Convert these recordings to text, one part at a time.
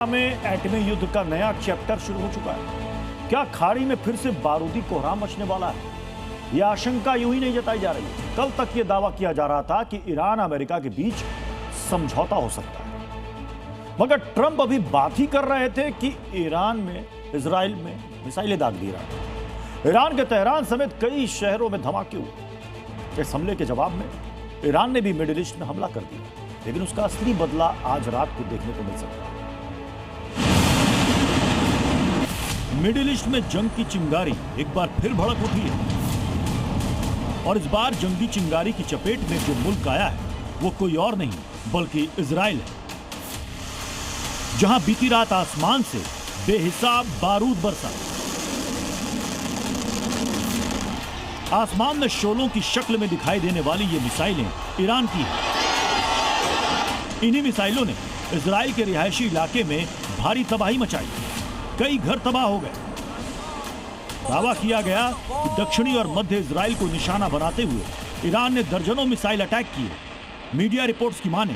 में एटमी युद्ध का नया चैप्टर शुरू हो चुका है। क्या खाड़ी में फिर से बारूदी कोहराम मचने वाला है? यह आशंका यूं ही नहीं जताई जा रही है। कल तक यह दावा किया जा रहा था कि ईरान अमेरिका के बीच समझौता हो सकता है, मगर ट्रंप अभी बात ही कर रहे थे कि ईरान में इजराइल में मिसाइलें दाग दी रहा है। ईरान के तेहरान समेत कई शहरों में धमाके हुए। इस हमले के जवाब में ईरान ने भी मिडिल ईस्ट में हमला कर दिया, लेकिन उसका असली बदला आज रात को देखने को मिल सकता है। मिडिल ईस्ट में जंग की चिंगारी एक बार फिर भड़क उठी है और इस बार जंगी चिंगारी की चपेट में जो मुल्क आया है वो कोई और नहीं बल्कि इजराइल है, जहां बीती रात आसमान से बेहिसाब बारूद बरसा। आसमान में शोलों की शक्ल में दिखाई देने वाली ये मिसाइलें ईरान की हैं। इन्हीं मिसाइलों ने इजराइल के रिहायशी इलाके में भारी तबाही मचाई, कई घर तबाह हो गए। दावा किया गया कि दक्षिणी और मध्य इजराइल को निशाना बनाते हुए ईरान ने दर्जनों मिसाइल अटैक किए। मीडिया रिपोर्ट्स की माने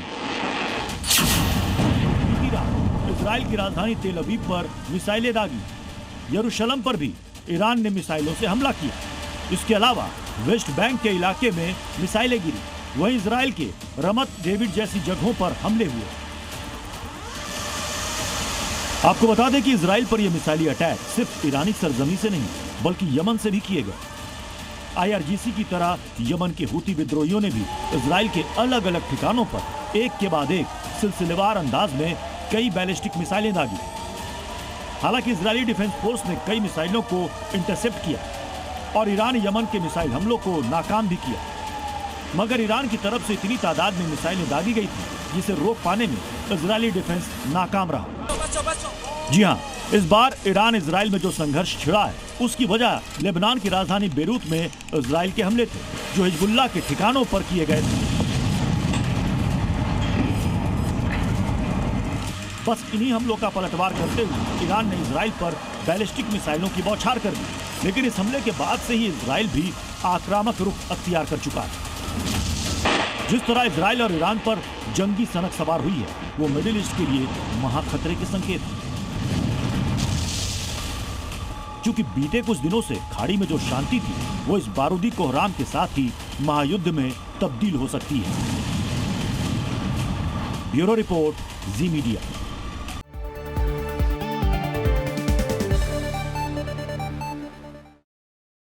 इजराइल की राजधानी तेल अवीव पर मिसाइलें दागी। यरूशलेम पर भी ईरान ने मिसाइलों से हमला किया। इसके अलावा वेस्ट बैंक के इलाके में मिसाइलें गिरी। वहीं इजराइल के रमत डेविड जैसी जगहों पर हमले हुए। आपको बता दें कि इजराइल पर यह मिसाइली अटैक सिर्फ ईरानी सरजमी से नहीं बल्कि यमन से भी किए गए। आईआरजीसी की तरह यमन के हूती विद्रोहियों ने भी इजराइल के अलग अलग ठिकानों पर एक के बाद एक सिलसिलेवार अंदाज में कई बैलिस्टिक मिसाइलें दागी। हालांकि इजरायली डिफेंस फोर्स ने कई मिसाइलों को इंटरसेप्ट किया और ईरान यमन के मिसाइल हमलों को नाकाम भी किया, मगर ईरान की तरफ से इतनी तादाद में मिसाइलें दागी गई थी जिसे रोक पाने में इजरायली डिफेंस नाकाम रहा। जी हां, इस बार ईरान इजराइल में जो संघर्ष छिड़ा है उसकी वजह लेबनान की राजधानी बेरूत में इजराइल के हमले थे, जो हिजबुल्लाह के ठिकानों पर किए गए थे। बस इन्हीं हमलों का पलटवार करते हुए ईरान ने इजराइल पर बैलिस्टिक मिसाइलों की बौछार कर दी, लेकिन इस हमले के बाद से ही इजराइल भी आक्रामक रुख अख्तियार कर चुका है। जिस तरह इजराइल और ईरान पर जंगी सनक सवार हुई है वो मिडिल ईस्ट के लिए महाखतरे के संकेत है, क्योंकि बीते कुछ दिनों से खाड़ी में जो शांति थी वो इस बारूदी कोहराम के साथ ही महायुद्ध में तब्दील हो सकती है। ब्यूरो रिपोर्ट, जी मीडिया।